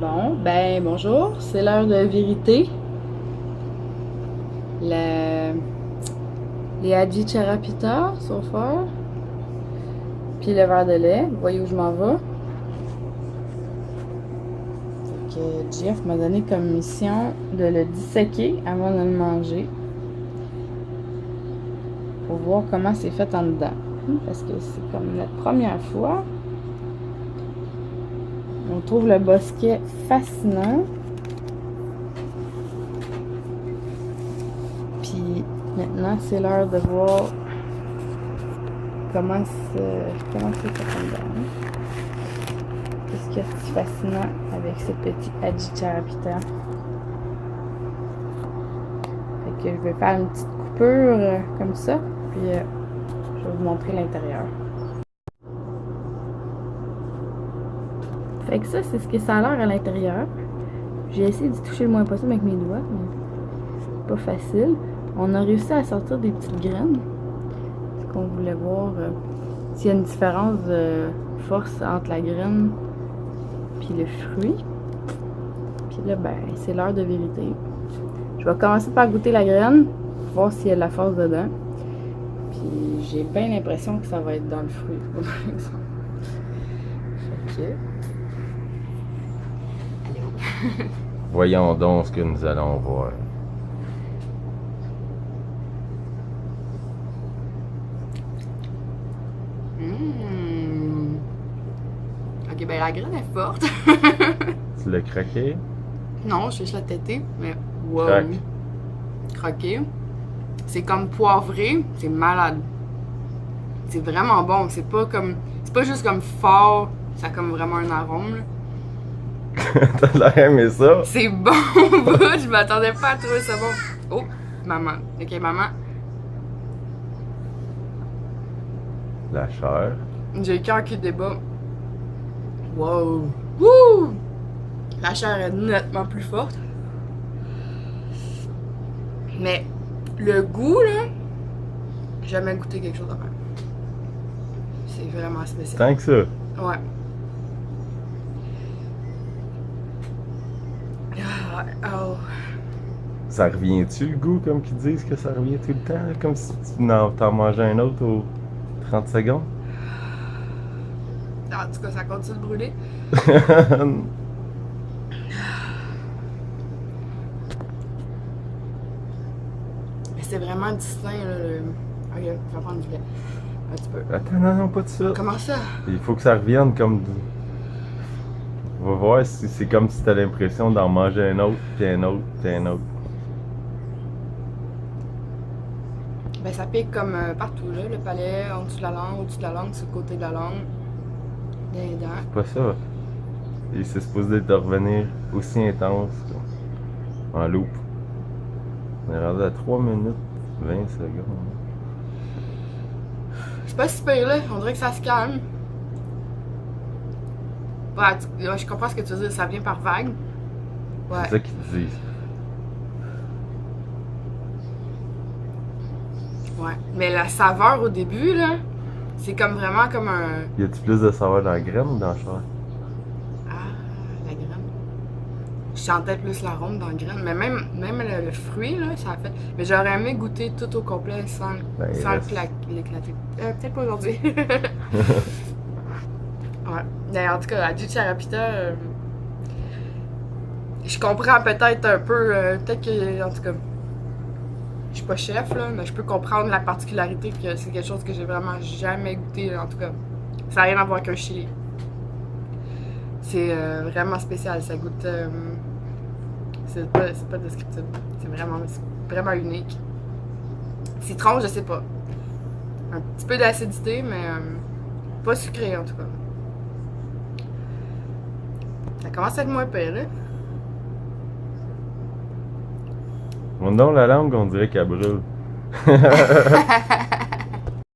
Bon, ben bonjour, c'est l'heure de vérité. Les Haji Charapita, so far. Puis le verre de lait. Vous voyez où je m'en vais? Fait que Jeff m'a donné comme mission de le disséquer avant de le manger. Pour voir comment c'est fait en dedans. Parce que c'est comme notre première fois. On trouve le bosquet fascinant. Puis maintenant, c'est l'heure de voir comment c'est fait en dedans. Qu'est-ce qu'il y a de si fascinant avec ce petit Haji Charapita? Fait que je vais faire une petite coupure comme ça, puis je vais vous montrer l'intérieur. Fait que ça, c'est ce que ça a l'air à l'intérieur. J'ai essayé d'y toucher le moins possible avec mes doigts, mais pas facile. On a réussi à sortir des petites graines. Parce qu'on voulait voir s'il y a une différence de force entre la graine puis le fruit. Puis là, ben, c'est l'heure de vérité. Je vais commencer par goûter la graine, voir s'il y a de la force dedans. Puis j'ai bien l'impression que ça va être dans le fruit, par exemple. Fait que... Voyons donc ce que nous allons voir. Ok, ben la graine est forte. Tu l'as craqué? Non, je vais juste la têter, mais wow. Craque. Croqué. C'est comme poivré, c'est malade. C'est vraiment bon, c'est pas comme. C'est pas juste comme fort, ça a comme vraiment un arôme. Là. T'as l'air aimé ça? C'est bon, je m'attendais pas à trouver ça bon. Oh, maman. Ok, maman. La chair. J'ai le cœur qui débat. Wow. Wouh! La chair est nettement plus forte. Mais le goût, là, j'ai jamais goûté quelque chose de même. C'est vraiment spécial. Tant que ça. Ouais. Oh. Ça revient-tu le goût, comme qu'ils disent que ça revient tout le temps? Là, comme si tu t'en mangeais un autre aux 30 secondes? En tout cas, ça continue de brûler. Mais c'est vraiment distinct, là. Ok, je vais prendre du lait. Un petit peu. Attends, non, pas de ça. Comment ça? Il faut que ça revienne comme... On va voir si c'est comme si t'as l'impression d'en manger un autre, puis un autre, puis un autre. Ben, ça pique comme partout, là. Le palais, en dessous de la langue, au-dessus de la langue, sur le côté de la langue. Dans les dents. C'est pas ça. Et c'est supposé de revenir aussi intense, quoi. En loop. On est rendu à 3 minutes 20 secondes. C'est pas si pire, là. On dirait que ça se calme. Ouais, je comprends ce que tu veux dire. Ça vient par vague. Ouais. C'est ça qu'ils disent. Ouais. Mais la saveur au début, là, c'est comme vraiment comme un... Y a-tu plus de saveur dans la graine ou dans la chair? Ah, la graine. Je sentais plus l'arôme dans la graine. Mais même le fruit, là, ça a fait... Mais j'aurais aimé goûter tout au complet sans l'éclater. Peut-être pas aujourd'hui. Ouais. Mais en tout cas, la Haji Charapita, je comprends peut-être un peu, peut-être que, en tout cas, je suis pas chef, là, mais je peux comprendre la particularité que c'est quelque chose que j'ai vraiment jamais goûté, en tout cas. Ça n'a rien à voir qu'un chili. C'est vraiment spécial, ça goûte... c'est pas descriptible. C'est vraiment unique. Citron, je sais pas. Un petit peu d'acidité, mais pas sucré, en tout cas. Ça commence à être moins pire, là. Mon nom, la langue, on dirait qu'elle brûle.